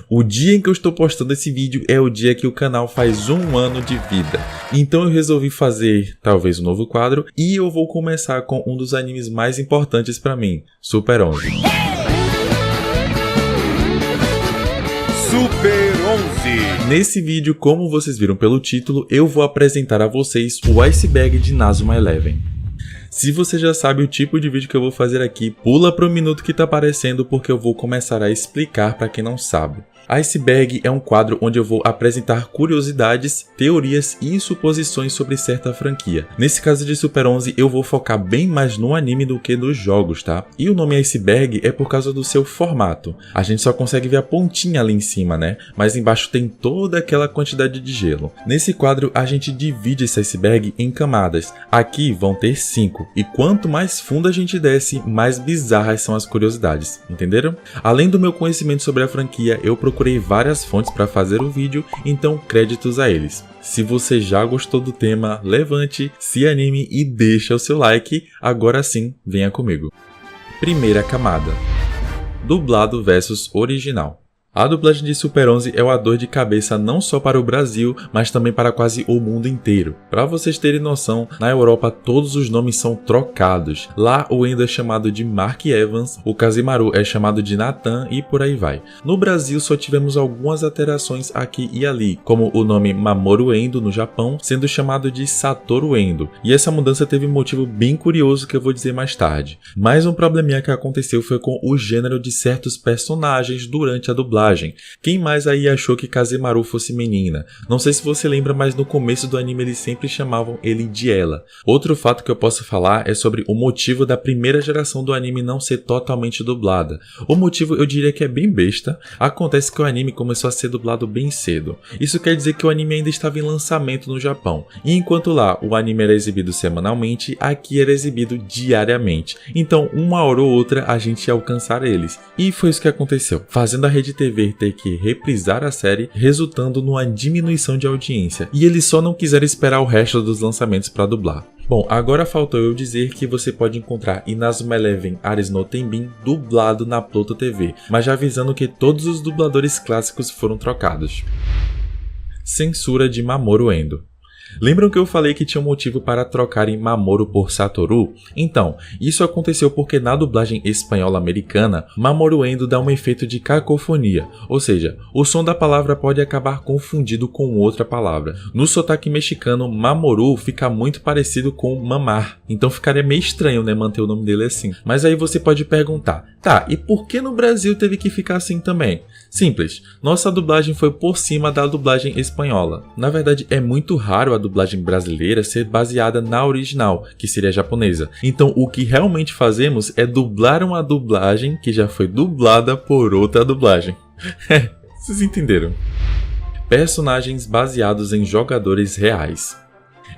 O dia em que eu estou postando esse vídeo é o dia que o canal faz 1 ano de vida. Então eu resolvi fazer, talvez, um novo quadro, e eu vou começar com um dos animes mais importantes pra mim, Super 11. Super 11. Nesse vídeo, como vocês viram pelo título, eu vou apresentar a vocês o Iceberg de Inazuma Eleven. Se você já sabe o tipo de vídeo que eu vou fazer aqui, pula pro minuto que tá aparecendo porque eu vou começar a explicar para quem não sabe. Iceberg é um quadro onde eu vou apresentar curiosidades, teorias e suposições sobre certa franquia. Nesse caso de Super 11 eu vou focar bem mais no anime do que nos jogos, tá? E o nome Iceberg é por causa do seu formato. A gente só consegue ver a pontinha ali em cima, né? Mas embaixo tem toda aquela quantidade de gelo. Nesse quadro a gente divide esse iceberg em camadas. Aqui vão ter 5. E quanto mais fundo a gente desce, mais bizarras são as curiosidades. Entenderam? Além do meu conhecimento sobre a franquia, eu procurei várias fontes para fazer o vídeo, então créditos a eles. Se você já gostou do tema, levante, se anime e deixa o seu like. Agora sim, venha comigo. Primeira camada: dublado versus original. A dublagem de Super 11 é uma dor de cabeça não só para o Brasil, mas também para quase o mundo inteiro. Para vocês terem noção, na Europa todos os nomes são trocados. Lá o Endo é chamado de Mark Evans, o Kazemaru é chamado de Nathan e por aí vai. No Brasil só tivemos algumas alterações aqui e ali, como o nome Mamoru Endo no Japão sendo chamado de Satoru Endo. E essa mudança teve um motivo bem curioso que eu vou dizer mais tarde. Mais um probleminha que aconteceu foi com o gênero de certos personagens durante a dublagem. Quem mais aí achou que Kazemaru fosse menina? Não sei se você lembra, mas no começo do anime eles sempre chamavam ele de ela. Outro fato que eu posso falar é sobre o motivo da primeira geração do anime não ser totalmente dublada. O motivo eu diria que é bem besta. Acontece que o anime começou a ser dublado bem cedo. Isso quer dizer que o anime ainda estava em lançamento no Japão. E enquanto lá o anime era exibido semanalmente, aqui era exibido diariamente. Então uma hora ou outra a gente ia alcançar eles. E foi isso que aconteceu, fazendo a Rede TV ter que reprisar a série, resultando numa diminuição de audiência, e eles só não quiseram esperar o resto dos lançamentos para dublar. Bom, agora faltou eu dizer que você pode encontrar Inazuma Eleven Ares no Tenbin dublado na Pluto TV, mas já avisando que todos os dubladores clássicos foram trocados. Censura de Mamoru Endo. Lembram que eu falei que tinha um motivo para trocarem Mamoru por Satoru? Então, isso aconteceu porque na dublagem espanhola americana, Mamoru Endo dá um efeito de cacofonia, ou seja, o som da palavra pode acabar confundido com outra palavra. No sotaque mexicano, Mamoru fica muito parecido com mamar, então ficaria meio estranho, né, manter o nome dele assim. Mas aí você pode perguntar, tá, e por que no Brasil teve que ficar assim também? Simples, nossa dublagem foi por cima da dublagem espanhola. Na verdade, é muito raro a dublagem brasileira ser baseada na original, que seria a japonesa. Então o que realmente fazemos é dublar uma dublagem que já foi dublada por outra dublagem. Vocês entenderam? Personagens baseados em jogadores reais.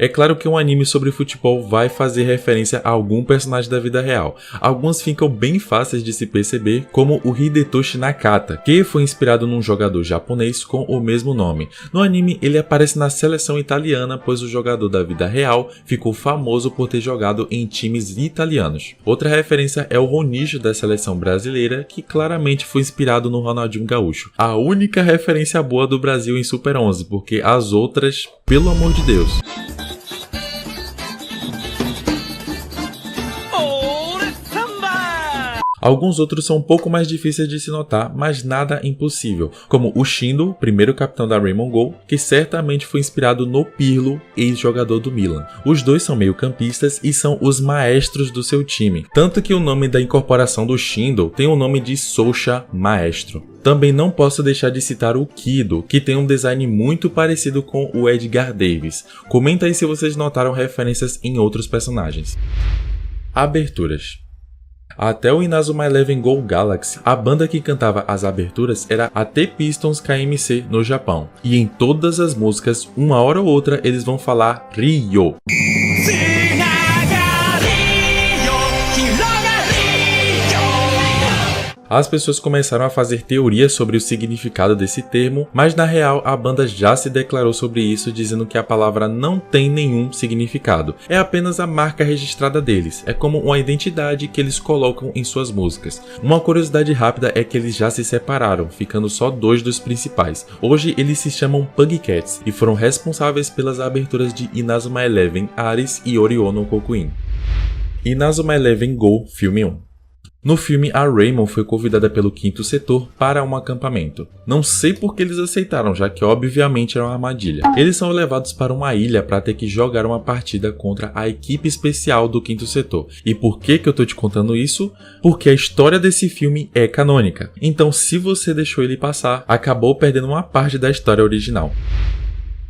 É claro que um anime sobre futebol vai fazer referência a algum personagem da vida real. Alguns ficam bem fáceis de se perceber, como o Hidetoshi Nakata, que foi inspirado num jogador japonês com o mesmo nome. No anime, ele aparece na seleção italiana, pois o jogador da vida real ficou famoso por ter jogado em times italianos. Outra referência é o Ronijo da seleção brasileira, que claramente foi inspirado no Ronaldinho Gaúcho. A única referência boa do Brasil em Super 11, porque as outras, pelo amor de Deus. Alguns outros são um pouco mais difíceis de se notar, mas nada impossível, como o Shindo, primeiro capitão da Rainbow Gol, que certamente foi inspirado no Pirlo, ex-jogador do Milan. Os dois são meio-campistas e são os maestros do seu time, tanto que o nome da incorporação do Shindo tem o nome de Soucha Maestro. Também não posso deixar de citar o Kido, que tem um design muito parecido com o Edgar Davis. Comenta aí se vocês notaram referências em outros personagens. Aberturas. Até o Inazuma Eleven Go Galaxy, a banda que cantava as aberturas era a T-Pistons KMC no Japão. E em todas as músicas, uma hora ou outra, eles vão falar Ryo. As pessoas começaram a fazer teorias sobre o significado desse termo, mas na real a banda já se declarou sobre isso, dizendo que a palavra não tem nenhum significado, é apenas a marca registrada deles, é como uma identidade que eles colocam em suas músicas. Uma curiosidade rápida é que eles já se separaram, ficando só 2 dos principais. Hoje eles se chamam Pugcats e foram responsáveis pelas aberturas de Inazuma Eleven, Ares e Orion no Kokuin. Inazuma Eleven Go, filme 1. No filme, a Raymon foi convidada pelo Quinto Setor para um acampamento. Não sei por que eles aceitaram, já que obviamente era uma armadilha. Eles são levados para uma ilha para ter que jogar uma partida contra a equipe especial do Quinto Setor. E por que eu tô te contando isso? Porque a história desse filme é canônica. Então, se você deixou ele passar, acabou perdendo uma parte da história original.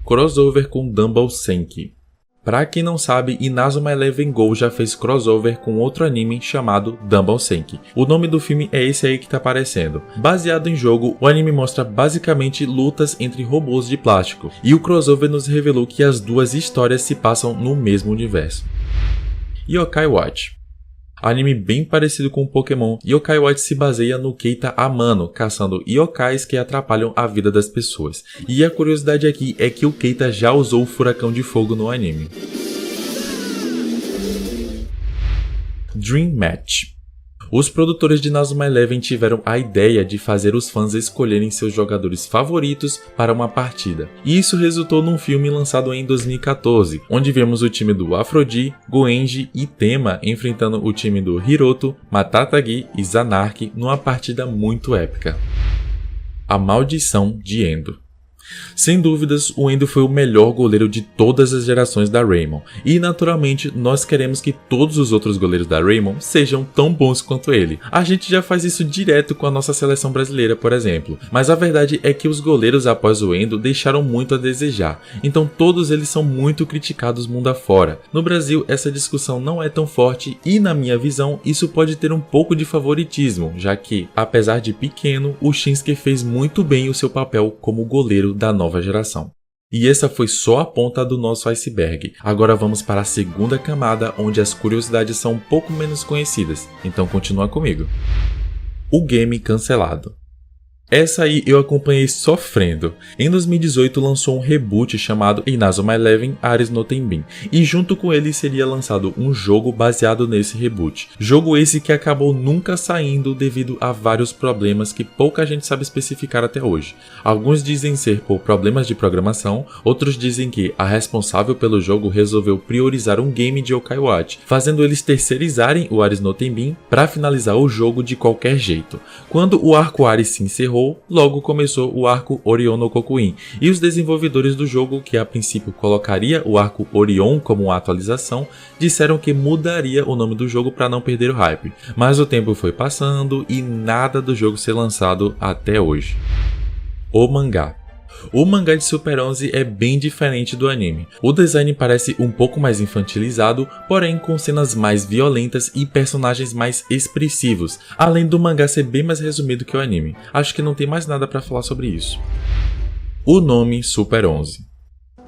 Crossover com Dumble Senki. Pra quem não sabe, Inazuma Eleven Go já fez crossover com outro anime chamado Dumble Senki. O nome do filme é esse aí que tá aparecendo. Baseado em jogo, o anime mostra basicamente lutas entre robôs de plástico, e o crossover nos revelou que as duas histórias se passam no mesmo universo. Yokai Watch. Anime bem parecido com Pokémon, Yokai Watch se baseia no Keita Amano, caçando yokais que atrapalham a vida das pessoas. E a curiosidade aqui é que o Keita já usou o furacão de fogo no anime. Dream Match. Os produtores de Inazuma Eleven tiveram a ideia de fazer os fãs escolherem seus jogadores favoritos para uma partida. E isso resultou num filme lançado em 2014, onde vemos o time do Aphrodite, Goenji e Tema enfrentando o time do Hiroto, Matatagi e Zanark numa partida muito épica. A Maldição de Endo. Sem dúvidas, o Endo foi o melhor goleiro de todas as gerações da Raymon, e naturalmente nós queremos que todos os outros goleiros da Raymon sejam tão bons quanto ele. A gente já faz isso direto com a nossa seleção brasileira, por exemplo, mas a verdade é que os goleiros após o Endo deixaram muito a desejar, então todos eles são muito criticados mundo afora. No Brasil, essa discussão não é tão forte e, na minha visão, isso pode ter um pouco de favoritismo, já que, apesar de pequeno, o Shinsuke fez muito bem o seu papel como goleiro da nova geração. E essa foi só a ponta do nosso iceberg. Agora vamos para a segunda camada, onde as curiosidades são um pouco menos conhecidas. Então continua comigo. O game cancelado. Essa aí eu acompanhei sofrendo. Em 2018 lançou um reboot chamado Inazuma Eleven Ares no Tenbin, e junto com ele seria lançado um jogo baseado nesse reboot. Jogo esse que acabou nunca saindo devido a vários problemas que pouca gente sabe especificar até hoje. Alguns dizem ser por problemas de programação, outros dizem que a responsável pelo jogo resolveu priorizar um game de Yokai Watch, fazendo eles terceirizarem o Ares no Tenbin para finalizar o jogo de qualquer jeito. Quando o arco Ares se encerrou, logo começou o arco Orion no Kokuin, e os desenvolvedores do jogo, que a princípio colocaria o arco Orion como uma atualização, disseram que mudaria o nome do jogo para não perder o hype, mas o tempo foi passando e nada do jogo ser lançado até hoje. O mangá. O mangá de Super 11 é bem diferente do anime. O design parece um pouco mais infantilizado, porém com cenas mais violentas e personagens mais expressivos, além do mangá ser bem mais resumido que o anime. Acho que não tem mais nada para falar sobre isso. O nome Super 11.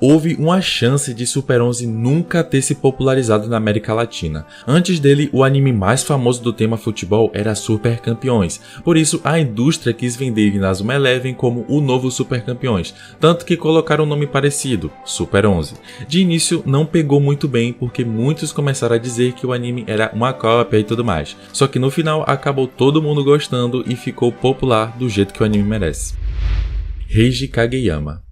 Houve uma chance de Super 11 nunca ter se popularizado na América Latina. Antes dele, o anime mais famoso do tema futebol era Super Campeões, por isso a indústria quis vender Inazuma Eleven como o novo Super Campeões, tanto que colocaram um nome parecido, Super 11. De início não pegou muito bem porque muitos começaram a dizer que o anime era uma cópia e tudo mais, só que no final acabou todo mundo gostando e ficou popular do jeito que o anime merece. Reiji Kageyama.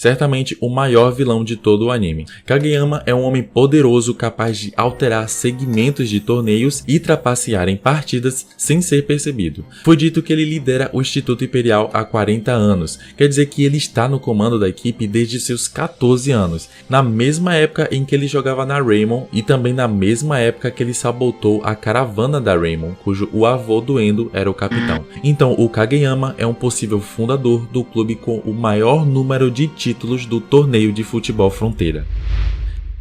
Certamente o maior vilão de todo o anime. Kageyama é um homem poderoso capaz de alterar segmentos de torneios e trapacear em partidas sem ser percebido. Foi dito que ele lidera o Instituto Imperial há 40 anos, quer dizer que ele está no comando da equipe desde seus 14 anos, na mesma época em que ele jogava na Raymon e também na mesma época que ele sabotou a caravana da Raymon, cujo o avô do Endo era o capitão. Então o Kageyama é um possível fundador do clube com o maior número de títulos do torneio de futebol fronteira.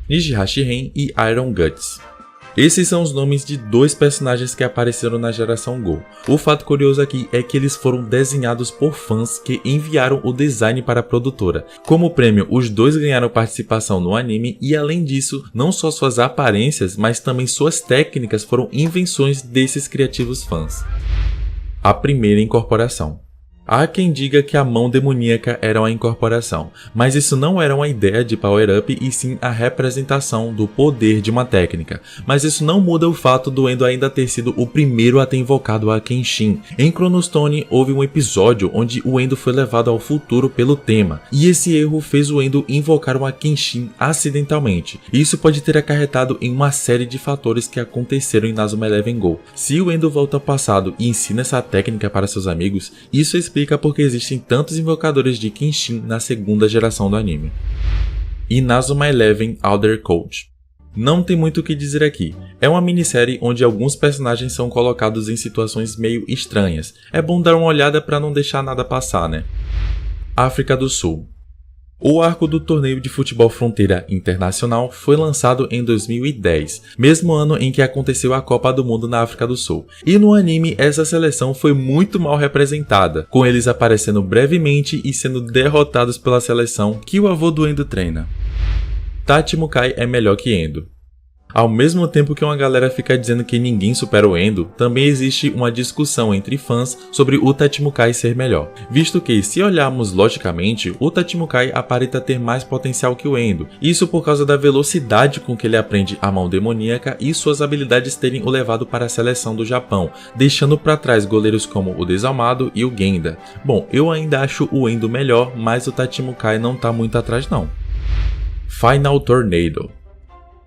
Nijihashi Ren e Iron Guts. Esses são os nomes de dois personagens que apareceram na geração Go. O fato curioso aqui é que eles foram desenhados por fãs que enviaram o design para a produtora. Como prêmio, os dois ganharam participação no anime e, além disso, não só suas aparências, mas também suas técnicas foram invenções desses criativos fãs. A primeira incorporação. Há quem diga que a mão demoníaca era uma incorporação, mas isso não era uma ideia de power-up e sim a representação do poder de uma técnica. Mas isso não muda o fato do Endo ainda ter sido o primeiro a ter invocado a Kenshin. Em Chronostone houve um episódio onde o Endo foi levado ao futuro pelo tema, e esse erro fez o Endo invocar uma Kenshin acidentalmente. Isso pode ter acarretado em uma série de fatores que aconteceram em Inazuma Eleven Go. Se o Endo volta ao passado e ensina essa técnica para seus amigos, isso explica porque existem tantos invocadores de Kenshin na segunda geração do anime. Inazuma Eleven Outer Code. Não tem muito o que dizer aqui, é uma minissérie onde alguns personagens são colocados em situações meio estranhas, é bom dar uma olhada para não deixar nada passar, né? África do Sul. O arco do torneio de futebol fronteira internacional foi lançado em 2010, mesmo ano em que aconteceu a Copa do Mundo na África do Sul. E no anime essa seleção foi muito mal representada, com eles aparecendo brevemente e sendo derrotados pela seleção que o avô do Endo treina. Tachimukai é melhor que Endo. Ao mesmo tempo que uma galera fica dizendo que ninguém supera o Endo, também existe uma discussão entre fãs sobre o Tachimukai ser melhor, visto que, se olharmos logicamente, o Tachimukai aparenta ter mais potencial que o Endo, isso por causa da velocidade com que ele aprende a mão demoníaca e suas habilidades terem o levado para a seleção do Japão, deixando para trás goleiros como o Desalmado e o Genda. Bom, eu ainda acho o Endo melhor, mas o Tachimukai não tá muito atrás não. Final Tornado.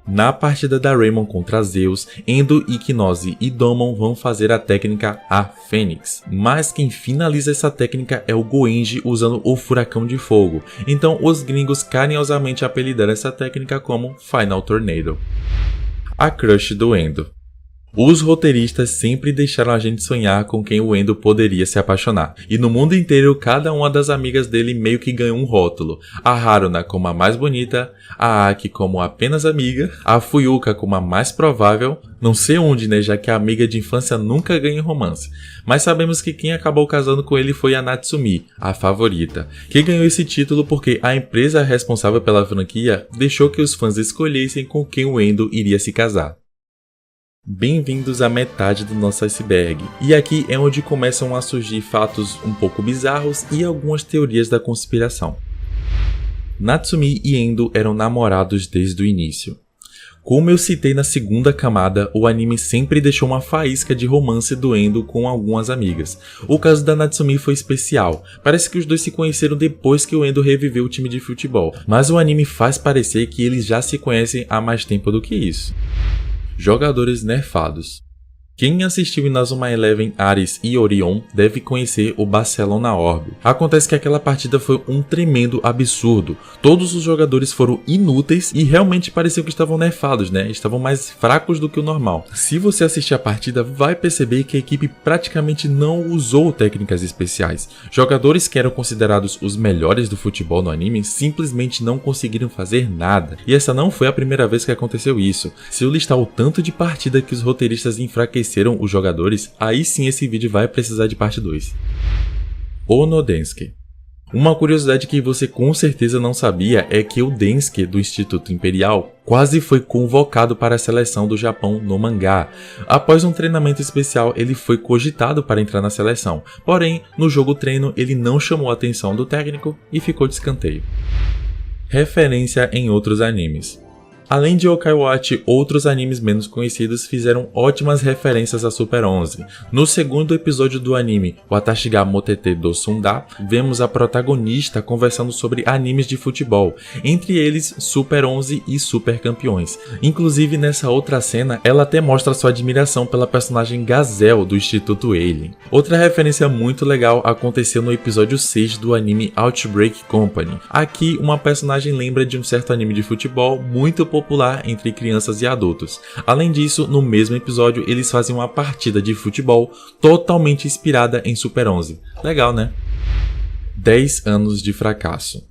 Na partida da Raymon contra Zeus, Endo, Iknose e Domon vão fazer a técnica A Fênix, mas quem finaliza essa técnica é o Goenji usando o Furacão de Fogo, então os gringos carinhosamente apelidaram essa técnica como Final Tornado. A crush do Endo. Os roteiristas sempre deixaram a gente sonhar com quem o Endo poderia se apaixonar, e no mundo inteiro cada uma das amigas dele meio que ganhou um rótulo, a Haruna como a mais bonita, a Aki como apenas amiga, a Fuyuka como a mais provável, não sei onde, né, já que a amiga de infância nunca ganha romance, mas sabemos que quem acabou casando com ele foi a Natsumi, a favorita, que ganhou esse título porque a empresa responsável pela franquia deixou que os fãs escolhessem com quem o Endo iria se casar. Bem-vindos à metade do nosso iceberg, e aqui é onde começam a surgir fatos um pouco bizarros e algumas teorias da conspiração. Natsumi e Endo eram namorados desde o início. Como eu citei na segunda camada, o anime sempre deixou uma faísca de romance do Endo com algumas amigas. O caso da Natsumi foi especial, parece que os dois se conheceram depois que o Endo reviveu o time de futebol, mas o anime faz parecer que eles já se conhecem há mais tempo do que isso. Jogadores nerfados. Quem assistiu Inazuma Eleven Ares e Orion deve conhecer o Barcelona Orbe. Acontece que aquela partida foi um tremendo absurdo. Todos os jogadores foram inúteis e realmente pareciam que estavam nerfados, né? Estavam mais fracos do que o normal. Se você assistir a partida, vai perceber que a equipe praticamente não usou técnicas especiais. Jogadores que eram considerados os melhores do futebol no anime simplesmente não conseguiram fazer nada. E essa não foi a primeira vez que aconteceu isso. Se eu listar o tanto de partida que os roteiristas enfraqueceram os jogadores, aí sim esse vídeo vai precisar de parte 2. Ono Densuke. Uma curiosidade que você com certeza não sabia é que o Densuke do Instituto Imperial quase foi convocado para a seleção do Japão no mangá. Após um treinamento especial, ele foi cogitado para entrar na seleção, porém, no jogo treino ele não chamou a atenção do técnico e ficou de escanteio. Referência em outros animes. Além de Yokai Watch, outros animes menos conhecidos fizeram ótimas referências a Super 11. No segundo episódio do anime, Watashi ga Motete do Sunda, vemos a protagonista conversando sobre animes de futebol, entre eles Super 11 e Super Campeões. Inclusive nessa outra cena, ela até mostra sua admiração pela personagem Gazelle do Instituto Alien. Outra referência muito legal aconteceu no episódio 6 do anime Outbreak Company. Aqui, uma personagem lembra de um certo anime de futebol muito popular entre crianças e adultos. Além disso, no mesmo episódio, eles fazem uma partida de futebol totalmente inspirada em Super 11. Legal, né? 10 anos de fracasso.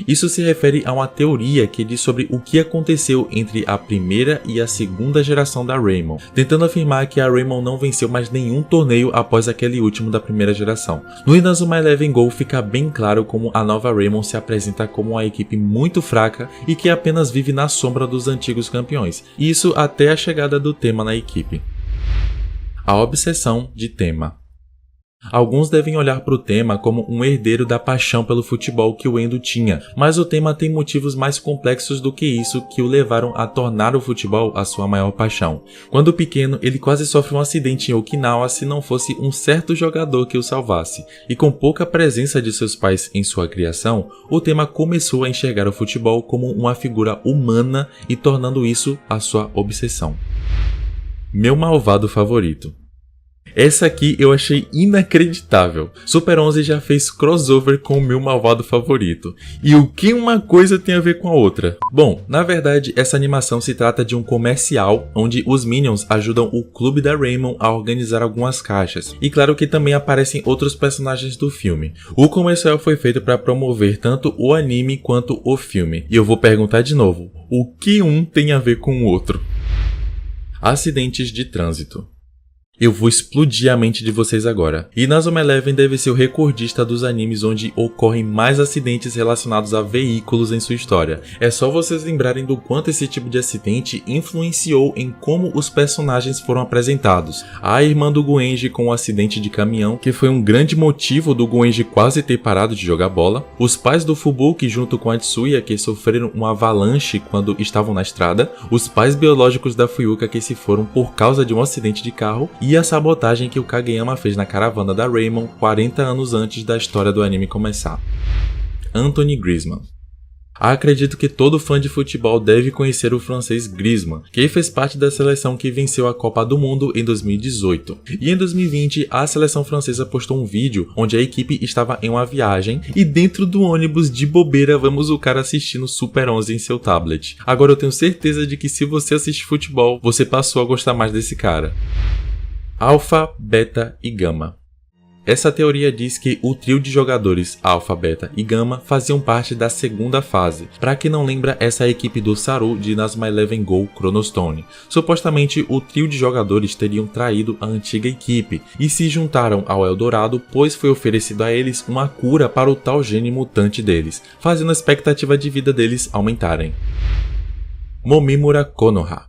Isso se refere a uma teoria que diz sobre o que aconteceu entre a primeira e a segunda geração da Raymon, tentando afirmar que a Raymon não venceu mais nenhum torneio após aquele último da primeira geração. No Inazuma Eleven Go fica bem claro como a nova Raymon se apresenta como uma equipe muito fraca e que apenas vive na sombra dos antigos campeões, isso até a chegada do Tema na equipe. A obsessão de Tema. Alguns devem olhar para o tema como um herdeiro da paixão pelo futebol que o Endo tinha, mas o tema tem motivos mais complexos do que isso que o levaram a tornar o futebol a sua maior paixão. Quando pequeno, ele quase sofre um acidente em Okinawa se não fosse um certo jogador que o salvasse, e com pouca presença de seus pais em sua criação, o tema começou a enxergar o futebol como uma figura humana e tornando isso a sua obsessão. Meu malvado favorito. Essa aqui eu achei inacreditável. Super 11 já fez crossover com o meu malvado favorito. E o que uma coisa tem a ver com a outra? Bom, na verdade, essa animação se trata de um comercial onde os Minions ajudam o clube da Raymond a organizar algumas caixas. E claro que também aparecem outros personagens do filme. O comercial foi feito para promover tanto o anime quanto o filme. E eu vou perguntar de novo, o que um tem a ver com o outro? Acidentes de trânsito. Eu vou explodir a mente de vocês agora. Inazuma Eleven deve ser o recordista dos animes onde ocorrem mais acidentes relacionados a veículos em sua história. É só vocês lembrarem do quanto esse tipo de acidente influenciou em como os personagens foram apresentados. A irmã do Goenji com o acidente de caminhão, que foi um grande motivo do Goenji quase ter parado de jogar bola. Os pais do Fubuki junto com a Tsuya, que sofreram uma avalanche quando estavam na estrada. Os pais biológicos da Fuyuka, que se foram por causa de um acidente de carro. E a sabotagem que o Kageyama fez na caravana da Raymond 40 anos antes da história do anime começar. Anthony Griezmann. Acredito que todo fã de futebol deve conhecer o francês Griezmann, que fez parte da seleção que venceu a Copa do Mundo em 2018. E em 2020, a seleção francesa postou um vídeo onde a equipe estava em uma viagem e dentro do ônibus de bobeira vamos o cara assistindo Super 11 em seu tablet. Agora eu tenho certeza de que se você assiste futebol, você passou a gostar mais desse cara. Alpha, Beta e Gama. Essa teoria diz que o trio de jogadores Alpha, Beta e Gama faziam parte da segunda fase. Para quem não lembra, essa é a equipe do Saru de Inazuma Eleven Go Chronostone. Supostamente, o trio de jogadores teriam traído a antiga equipe e se juntaram ao Eldorado, pois foi oferecido a eles uma cura para o tal gene mutante deles, fazendo a expectativa de vida deles aumentarem. Momimura Konoha.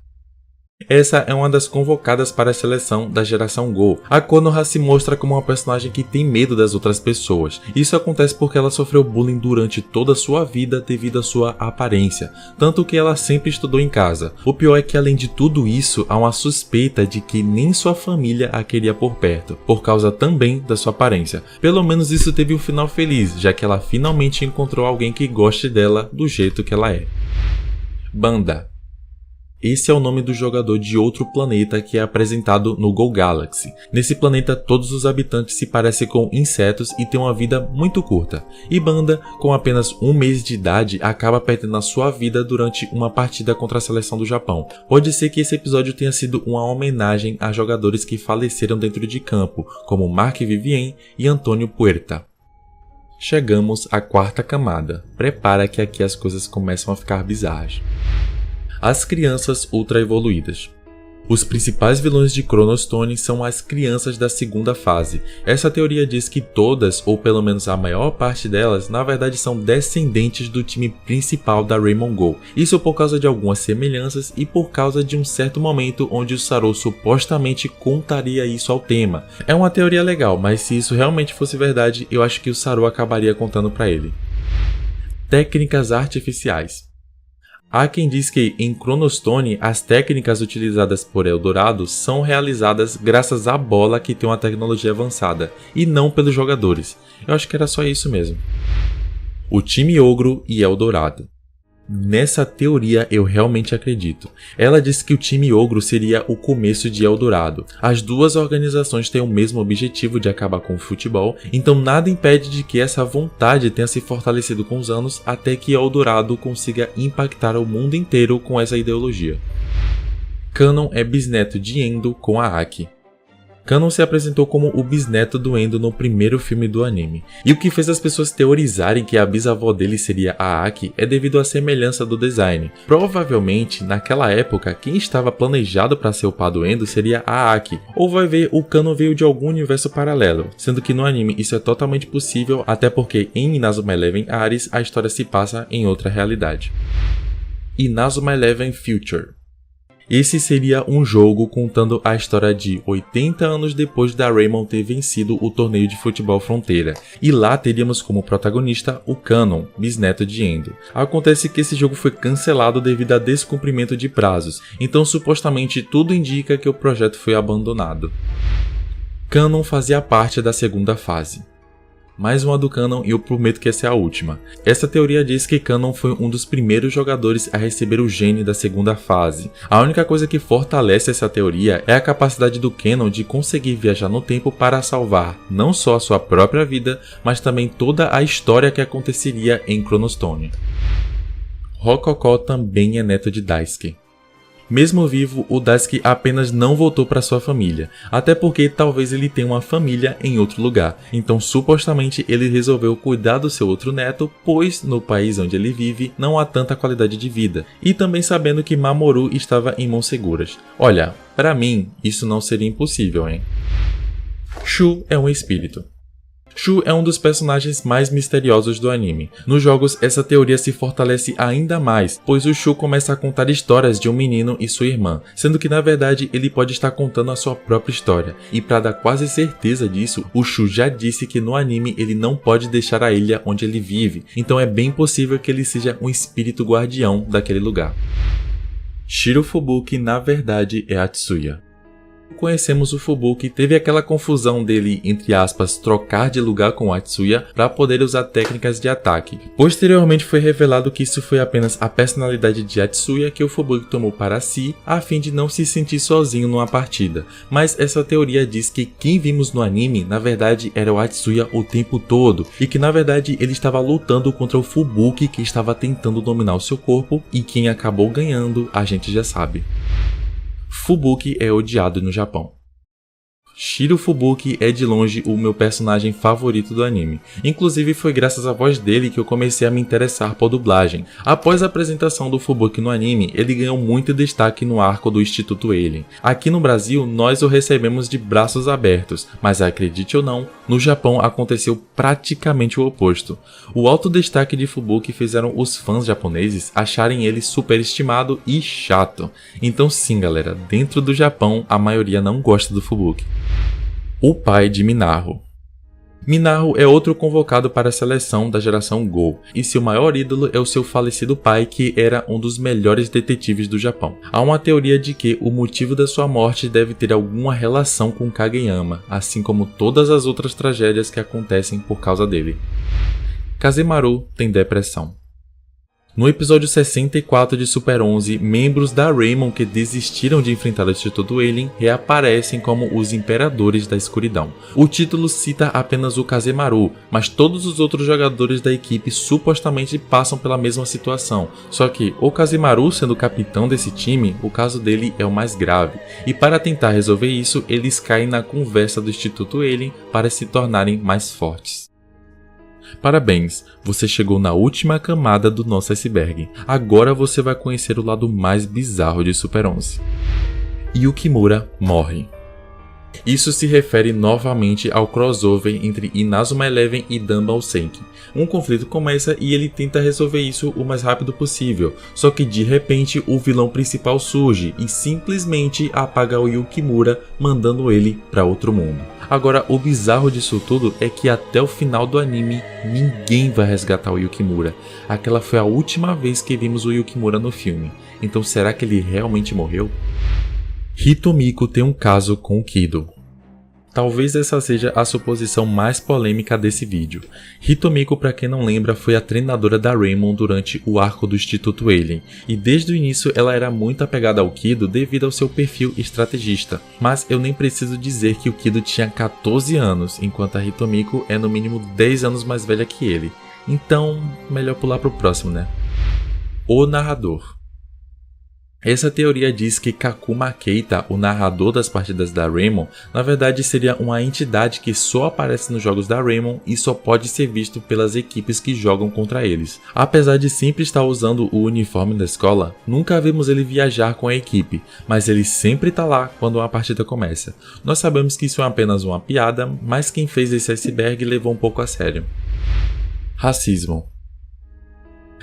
Essa é uma das convocadas para a seleção da geração Go. A Konoha se mostra como uma personagem que tem medo das outras pessoas. Isso acontece porque ela sofreu bullying durante toda a sua vida devido à sua aparência, tanto que ela sempre estudou em casa. O pior é que além de tudo isso, há uma suspeita de que nem sua família a queria por perto, por causa também da sua aparência. Pelo menos isso teve um final feliz, já que ela finalmente encontrou alguém que goste dela do jeito que ela é. Banda. Esse é o nome do jogador de outro planeta que é apresentado no Go Galaxy. Nesse planeta, todos os habitantes se parecem com insetos e têm uma vida muito curta. E Banda, com apenas um mês de idade, acaba perdendo a sua vida durante uma partida contra a seleção do Japão. Pode ser que esse episódio tenha sido uma homenagem a jogadores que faleceram dentro de campo, como Marc Vivien e Antônio Puerta. Chegamos à quarta camada. Prepara que aqui as coisas começam a ficar bizarras. As crianças ultra evoluídas. Os principais vilões de Chronostone são as crianças da segunda fase. Essa teoria diz que todas, ou pelo menos a maior parte delas, na verdade são descendentes do time principal da Raymond Go. Isso por causa de algumas semelhanças e por causa de um certo momento onde o Saru supostamente contaria isso ao tema. É uma teoria legal, mas se isso realmente fosse verdade, eu acho que o Saru acabaria contando para ele. Técnicas artificiais. Há quem diz que, em Chronostone, as técnicas utilizadas por Eldorado são realizadas graças à bola que tem uma tecnologia avançada, e não pelos jogadores. Eu acho que era só isso mesmo. O time Ogro e Eldorado. Nessa teoria eu realmente acredito. Ela diz que o time Ogro seria o começo de Eldorado. As duas organizações têm o mesmo objetivo de acabar com o futebol, então nada impede de que essa vontade tenha se fortalecido com os anos até que Eldorado consiga impactar o mundo inteiro com essa ideologia. Kanon é bisneto de Endo com a Aki. Kanon se apresentou como o bisneto do Endo no primeiro filme do anime, e o que fez as pessoas teorizarem que a bisavó dele seria a Aki é devido à semelhança do design. Provavelmente, naquela época, quem estava planejado para ser o par do Endo seria a Aki, ou vai ver o Kanon veio de algum universo paralelo, sendo que no anime isso é totalmente possível, até porque em Inazuma Eleven Ares a história se passa em outra realidade. Inazuma Eleven Future. Esse seria um jogo contando a história de 80 anos depois da Raymond ter vencido o torneio de futebol Fronteira, e lá teríamos como protagonista o Cannon, bisneto de Endo. Acontece que esse jogo foi cancelado devido a descumprimento de prazos, então supostamente tudo indica que o projeto foi abandonado. Cannon fazia parte da segunda fase. Mais uma do Cannon e eu prometo que essa é a última. Essa teoria diz que Cannon foi um dos primeiros jogadores a receber o gene da segunda fase. A única coisa que fortalece essa teoria é a capacidade do Cannon de conseguir viajar no tempo para salvar não só a sua própria vida, mas também toda a história que aconteceria em Chronostone. Rokoko também é neto de Daisuke. Mesmo vivo, o Daisuke apenas não voltou para sua família, até porque talvez ele tenha uma família em outro lugar, então supostamente ele resolveu cuidar do seu outro neto, pois no país onde ele vive não há tanta qualidade de vida, e também sabendo que Mamoru estava em mãos seguras. Olha, para mim isso não seria impossível, hein? Shu é um espírito. Shu é um dos personagens mais misteriosos do anime. Nos jogos, essa teoria se fortalece ainda mais, pois o Shu começa a contar histórias de um menino e sua irmã, sendo que na verdade ele pode estar contando a sua própria história. E para dar quase certeza disso, o Shu já disse que no anime ele não pode deixar a ilha onde ele vive, então é bem possível que ele seja um espírito guardião daquele lugar. Shiro Fubuki na verdade é Atsuya. Conhecemos o Fubuki, teve aquela confusão dele, entre aspas, trocar de lugar com o Atsuya para poder usar técnicas de ataque. Posteriormente foi revelado que isso foi apenas a personalidade de Atsuya que o Fubuki tomou para si, a fim de não se sentir sozinho numa partida. Mas essa teoria diz que quem vimos no anime, na verdade, era o Atsuya o tempo todo, e que na verdade ele estava lutando contra o Fubuki que estava tentando dominar o seu corpo, e quem acabou ganhando a gente já sabe. Fubuki é odiado no Japão. Shiro Fubuki é de longe o meu personagem favorito do anime. Inclusive foi graças à voz dele que eu comecei a me interessar por dublagem. Após a apresentação do Fubuki no anime, ele ganhou muito destaque no arco do Instituto Alien. Aqui no Brasil, nós o recebemos de braços abertos, mas acredite ou não, no Japão aconteceu praticamente o oposto. O alto destaque de Fubuki fizeram os fãs japoneses acharem ele superestimado e chato. Então sim galera, dentro do Japão a maioria não gosta do Fubuki. O pai de Minaho. Minaho é outro convocado para a seleção da geração Go, e seu maior ídolo é o seu falecido pai, que era um dos melhores detetives do Japão. Há uma teoria de que o motivo da sua morte deve ter alguma relação com Kageyama, assim como todas as outras tragédias que acontecem por causa dele. Kazemaru tem depressão. No episódio 64 de Super 11, membros da Raymond que desistiram de enfrentar o Instituto Alien reaparecem como os Imperadores da Escuridão. O título cita apenas o Kazemaru, mas todos os outros jogadores da equipe supostamente passam pela mesma situação, só que o Kazemaru sendo o capitão desse time, o caso dele é o mais grave, e para tentar resolver isso, eles caem na conversa do Instituto Alien para se tornarem mais fortes. Parabéns, você chegou na última camada do nosso iceberg. Agora você vai conhecer o lado mais bizarro de Super 11. Yukimura morre. Isso se refere novamente ao crossover entre Inazuma Eleven e Danball Senki. Um conflito começa e ele tenta resolver isso o mais rápido possível, só que de repente o vilão principal surge e simplesmente apaga o Yukimura, mandando ele para outro mundo. Agora, o bizarro disso tudo é que até o final do anime ninguém vai resgatar o Yukimura. Aquela foi a última vez que vimos o Yukimura no filme, então será que ele realmente morreu? Hitomiko tem um caso com o Kido. Talvez essa seja a suposição mais polêmica desse vídeo. Hitomiko, para quem não lembra, foi a treinadora da Raymond durante o arco do Instituto Alien, e desde o início ela era muito apegada ao Kido devido ao seu perfil estrategista. Mas eu nem preciso dizer que o Kido tinha 14 anos, enquanto a Hitomiko é no mínimo 10 anos mais velha que ele. Então, melhor pular pro próximo, né? O narrador. Essa teoria diz que Kakuma Keita, o narrador das partidas da Raymond, na verdade seria uma entidade que só aparece nos jogos da Raymond e só pode ser visto pelas equipes que jogam contra eles. Apesar de sempre estar usando o uniforme da escola, nunca vimos ele viajar com a equipe, mas ele sempre está lá quando uma partida começa. Nós sabemos que isso é apenas uma piada, mas quem fez esse iceberg levou um pouco a sério. Racismo.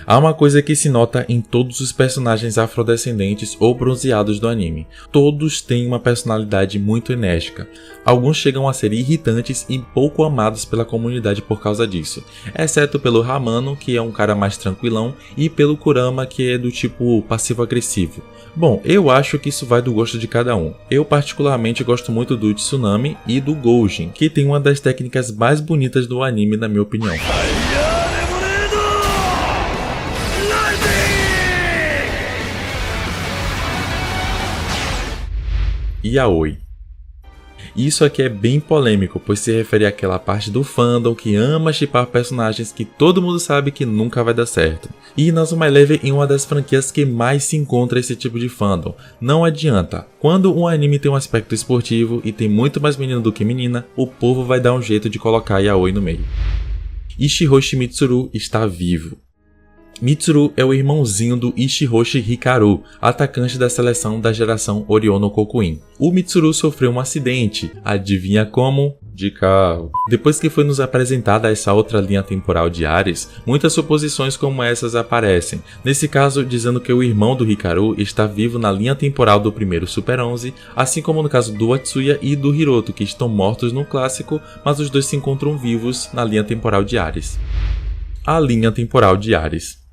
Há uma coisa que se nota em todos os personagens afrodescendentes ou bronzeados do anime. Todos têm uma personalidade muito enérgica. Alguns chegam a ser irritantes e pouco amados pela comunidade por causa disso, exceto pelo Hamano, que é um cara mais tranquilão, e pelo Kurama, que é do tipo passivo-agressivo. Bom, eu acho que isso vai do gosto de cada um. Eu particularmente gosto muito do Tsunami e do Goujin, que tem uma das técnicas mais bonitas do anime na minha opinião. Yaoi. Isso aqui é bem polêmico, pois se refere àquela parte do fandom que ama shippar personagens que todo mundo sabe que nunca vai dar certo. E Inazuma Eleven é uma das franquias que mais se encontra esse tipo de fandom. Não adianta, quando um anime tem um aspecto esportivo e tem muito mais menino do que menina, o povo vai dar um jeito de colocar Yaoi no meio. Ishiroshi Mitsuru está vivo. Mitsuru é o irmãozinho do Ishiroshi Hikaru, atacante da seleção da geração Oriono Kokuin. O Mitsuru sofreu um acidente, adivinha como? De carro. Depois que foi nos apresentada essa outra linha temporal de Ares, muitas suposições como essas aparecem. Nesse caso, dizendo que o irmão do Hikaru está vivo na linha temporal do primeiro Super 11, assim como no caso do Atsuya e do Hiroto, que estão mortos no clássico, mas os dois se encontram vivos na linha temporal de Ares. A linha temporal de Ares.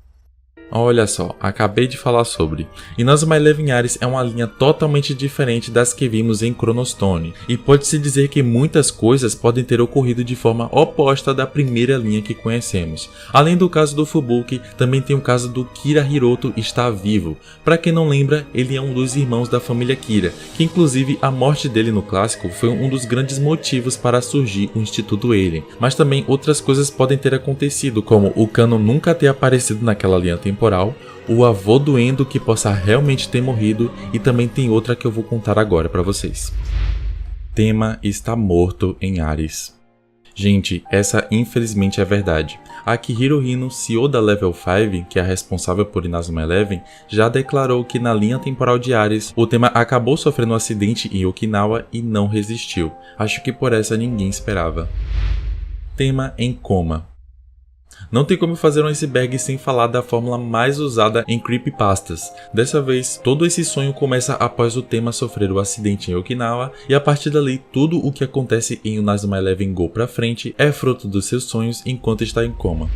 Olha só, acabei de falar sobre. Inazuma Eleven Ares é uma linha totalmente diferente das que vimos em Chronostone, e pode-se dizer que muitas coisas podem ter ocorrido de forma oposta da primeira linha que conhecemos. Além do caso do Fubuki, também tem o caso do Kira Hiroto estar vivo. Para quem não lembra, ele é um dos irmãos da família Kira, que inclusive a morte dele no clássico foi um dos grandes motivos para surgir o Instituto Alien. Mas também outras coisas podem ter acontecido, como o Kano nunca ter aparecido naquela linha temporal, o avô do Endo que possa realmente ter morrido, e também tem outra que eu vou contar agora para vocês. Tema está morto em Ares. Gente, essa infelizmente é verdade. Akihiro Hino, CEO da Level 5, que é a responsável por Inazuma Eleven, já declarou que na linha temporal de Ares, o tema acabou sofrendo um acidente em Okinawa e não resistiu. Acho que por essa ninguém esperava. Tema em coma. Não tem como fazer um iceberg sem falar da fórmula mais usada em creepypastas. Dessa vez, todo esse sonho começa após o tema sofrer o acidente em Okinawa, e a partir dali, tudo o que acontece em Inazuma Eleven Go pra frente é fruto dos seus sonhos enquanto está em coma.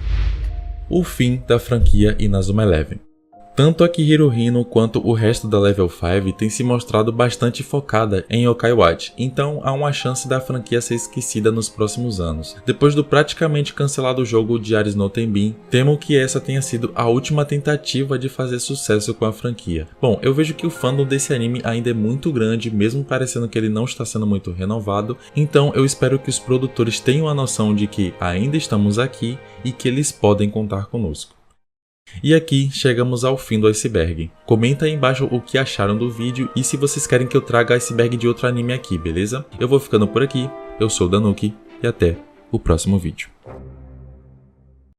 O fim da franquia Inazuma Eleven. Tanto Akihiro Hino quanto o resto da Level 5 tem se mostrado bastante focada em Yokai Watch, então há uma chance da franquia ser esquecida nos próximos anos. Depois do praticamente cancelado jogo de Ares no Tenbin, temo que essa tenha sido a última tentativa de fazer sucesso com a franquia. Bom, eu vejo que o fandom desse anime ainda é muito grande, mesmo parecendo que ele não está sendo muito renovado, então eu espero que os produtores tenham a noção de que ainda estamos aqui e que eles podem contar conosco. E aqui chegamos ao fim do iceberg. Comenta aí embaixo o que acharam do vídeo e se vocês querem que eu traga iceberg de outro anime aqui, beleza? Eu vou ficando por aqui, eu sou o Danuki e até o próximo vídeo.